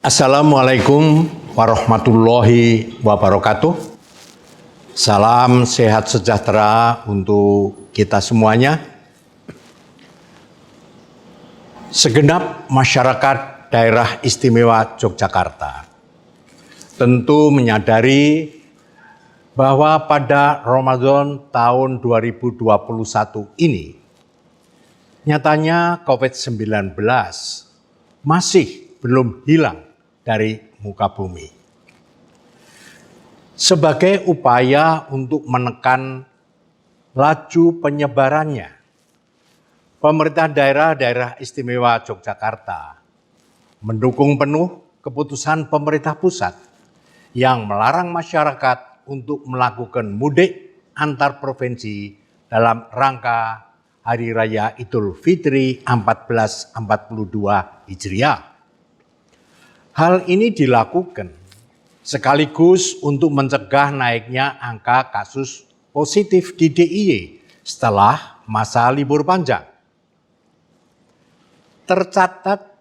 Assalamualaikum warahmatullahi wabarakatuh. Salam sehat sejahtera untuk kita semuanya. Segenap masyarakat daerah istimewa Yogyakarta tentu menyadari bahwa pada Ramadan tahun 2021 ini nyatanya COVID-19 masih belum hilang dari muka bumi. Sebagai upaya untuk menekan laju penyebarannya, pemerintah daerah istimewa Yogyakarta mendukung penuh keputusan pemerintah pusat yang melarang masyarakat untuk melakukan mudik antar provinsi dalam rangka Hari Raya Idul Fitri 1442 Hijriah. Hal ini dilakukan sekaligus untuk mencegah naiknya angka kasus positif di DIY setelah masa libur panjang. Tercatat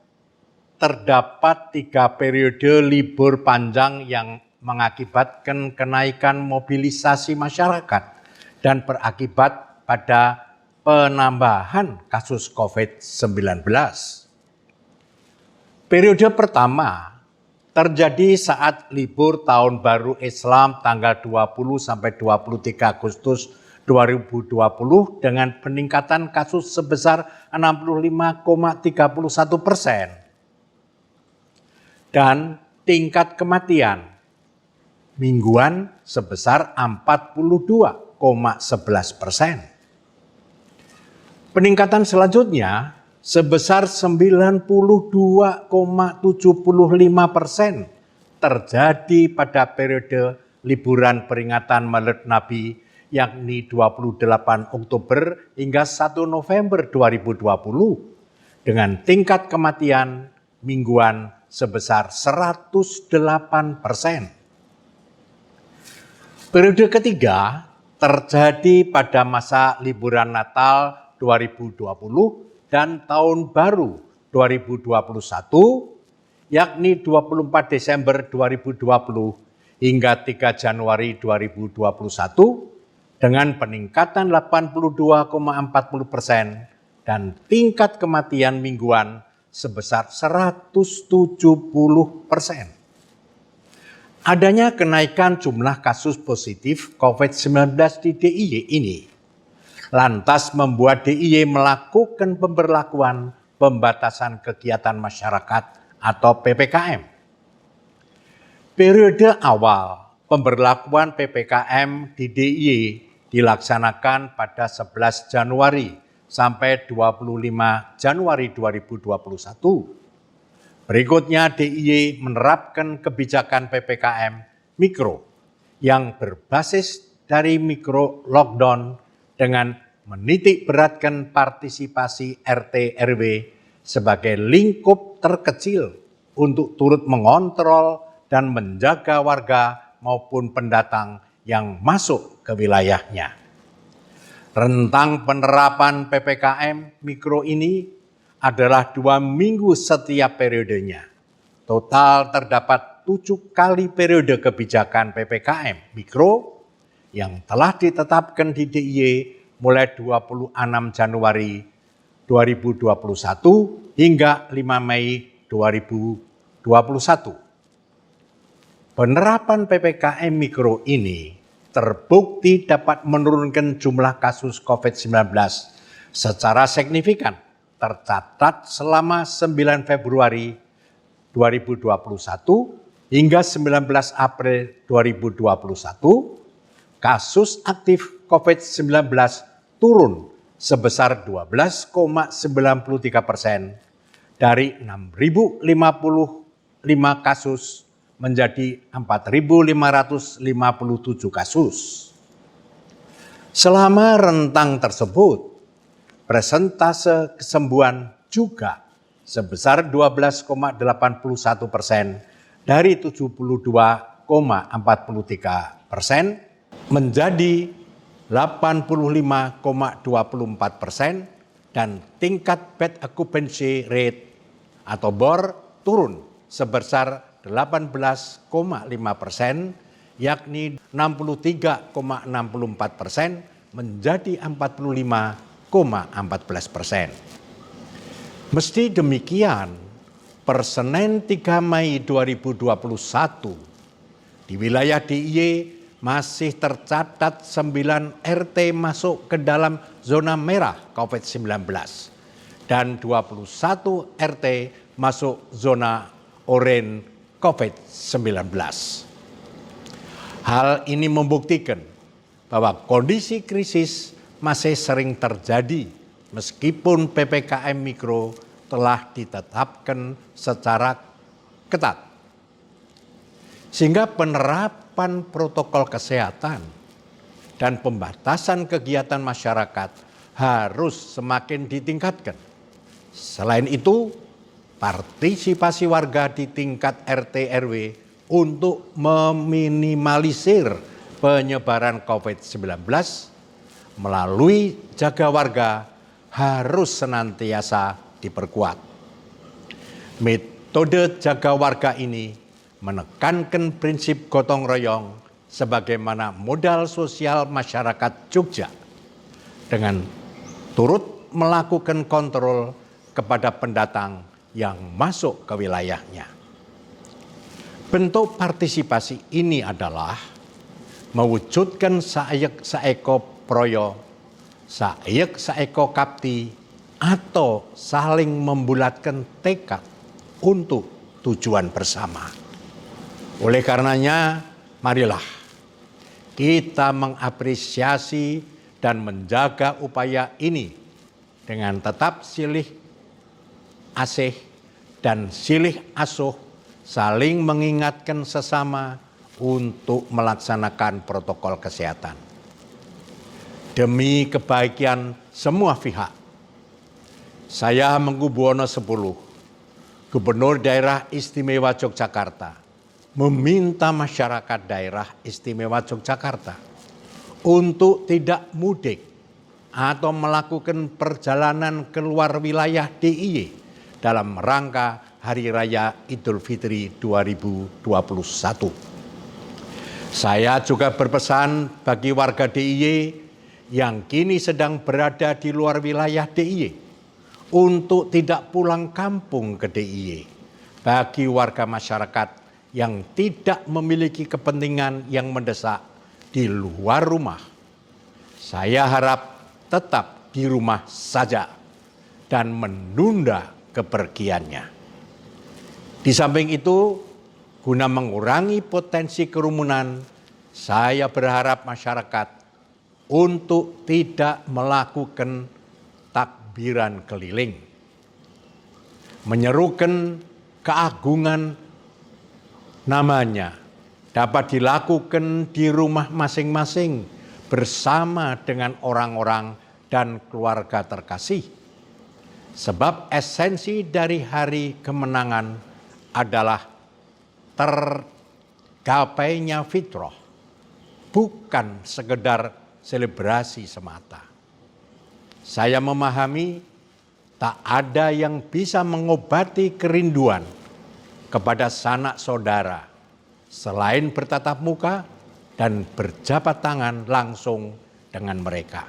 terdapat 3 periode libur panjang yang mengakibatkan kenaikan mobilisasi masyarakat dan berakibat pada penambahan kasus COVID-19. Periode pertama terjadi saat libur Tahun Baru Islam tanggal 20 sampai 23 Agustus 2020 dengan peningkatan kasus sebesar 65,31% dan tingkat kematian mingguan sebesar 42,11%. Peningkatan selanjutnya sebesar 92,75% terjadi pada periode liburan peringatan Maulid Nabi yakni 28 Oktober hingga 1 November 2020 dengan tingkat kematian mingguan sebesar 108%. Periode ketiga terjadi pada masa liburan Natal 2020 dan Tahun Baru 2021, yakni 24 Desember 2020 hingga 3 Januari 2021 dengan peningkatan 82,40% dan tingkat kematian mingguan sebesar 170%. Adanya kenaikan jumlah kasus positif COVID-19 di DIY ini lantas membuat DIY melakukan pemberlakuan pembatasan kegiatan masyarakat atau PPKM. Periode awal pemberlakuan PPKM di DIY dilaksanakan pada 11 Januari sampai 25 Januari 2021. Berikutnya DIY menerapkan kebijakan PPKM mikro yang berbasis dari mikro lockdown dengan menitik beratkan partisipasi RT RW sebagai lingkup terkecil untuk turut mengontrol dan menjaga warga maupun pendatang yang masuk ke wilayahnya. Rentang penerapan PPKM mikro ini adalah 2 minggu setiap periodenya. Total terdapat 7 kali periode kebijakan PPKM mikro yang telah ditetapkan di DIY mulai 26 Januari 2021 hingga 5 Mei 2021. Penerapan PPKM mikro ini terbukti dapat menurunkan jumlah kasus COVID-19 secara signifikan, tercatat selama 9 Februari 2021 hingga 19 April 2021, kasus aktif COVID-19 turun sebesar 12,93% dari 6.055 kasus menjadi 4.557 kasus. Selama rentang tersebut, persentase kesembuhan juga sebesar 12,81% dari 72,43% menjadi 85,24% dan tingkat bed occupancy rate atau BOR turun sebesar 18,5%, yakni 63,64% menjadi 45,14%. Mesti demikian, per Senin 3 Mei 2021, di wilayah DIY masih tercatat 9 RT masuk ke dalam zona merah COVID-19 dan 21 RT masuk zona oranye COVID-19. Hal ini membuktikan bahwa kondisi krisis masih sering terjadi meskipun PPKM Mikro telah ditetapkan secara ketat. Sehingga penerapan protokol kesehatan dan pembatasan kegiatan masyarakat harus semakin ditingkatkan. Selain itu, partisipasi warga di tingkat RT RW untuk meminimalisir penyebaran COVID-19 melalui jaga warga harus senantiasa diperkuat. Metode jaga warga ini menekankan prinsip gotong royong sebagaimana modal sosial masyarakat Jogja dengan turut melakukan kontrol kepada pendatang yang masuk ke wilayahnya. Bentuk partisipasi ini adalah mewujudkan saek saeko proyo, saek saeko kapti, atau saling membulatkan tekad untuk tujuan bersama. Oleh karenanya, marilah kita mengapresiasi dan menjaga upaya ini dengan tetap silih asih dan silih asuh, saling mengingatkan sesama untuk melaksanakan protokol kesehatan. Demi kebaikan semua pihak, saya Mangkubuwono X, Gubernur Daerah Istimewa Yogyakarta, meminta masyarakat Daerah Istimewa Yogyakarta untuk tidak mudik atau melakukan perjalanan keluar wilayah DIY dalam rangka Hari Raya Idul Fitri 2021. Saya juga berpesan bagi warga DIY yang kini sedang berada di luar wilayah DIY untuk tidak pulang kampung ke DIY. Bagi warga masyarakat yang tidak memiliki kepentingan yang mendesak di luar rumah, saya harap tetap di rumah saja dan menunda kepergiannya. Di samping itu, guna mengurangi potensi kerumunan, saya berharap masyarakat untuk tidak melakukan takbiran keliling, menyerukan keagungan namanya dapat dilakukan di rumah masing-masing bersama dengan orang-orang dan keluarga terkasih. Sebab esensi dari hari kemenangan adalah tergapainya fitrah, bukan sekedar selebrasi semata. Saya memahami tak ada yang bisa mengobati kerinduan kepada sanak saudara selain bertatap muka dan berjabat tangan langsung dengan mereka.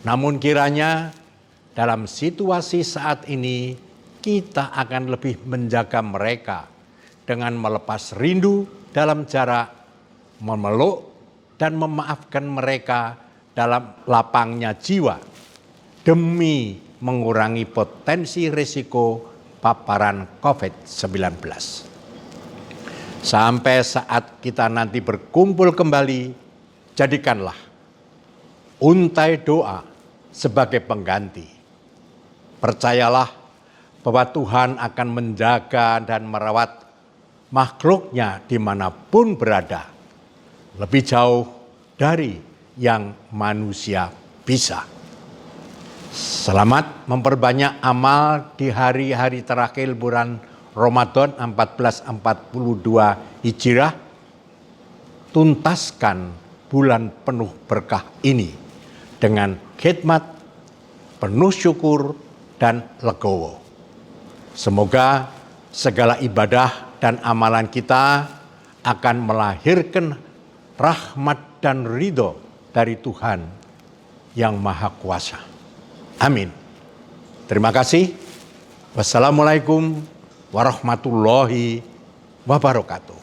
Namun kiranya dalam situasi saat ini kita akan lebih menjaga mereka dengan melepas rindu dalam jarak, memeluk dan memaafkan mereka dalam lapangnya jiwa demi mengurangi potensi risiko paparan COVID-19. Sampai saat kita nanti berkumpul kembali, jadikanlah untai doa sebagai pengganti. Percayalah bahwa Tuhan akan menjaga dan merawat makhluknya dimanapun berada, lebih jauh dari yang manusia bisa. Selamat memperbanyak amal di hari-hari terakhir bulan Ramadan 1442 Hijriah. Tuntaskan bulan penuh berkah ini dengan khidmat, penuh syukur dan legowo. Semoga segala ibadah dan amalan kita akan melahirkan rahmat dan ridho dari Tuhan yang Maha Kuasa. Amin. Terima kasih. Wassalamualaikum warahmatullahi wabarakatuh.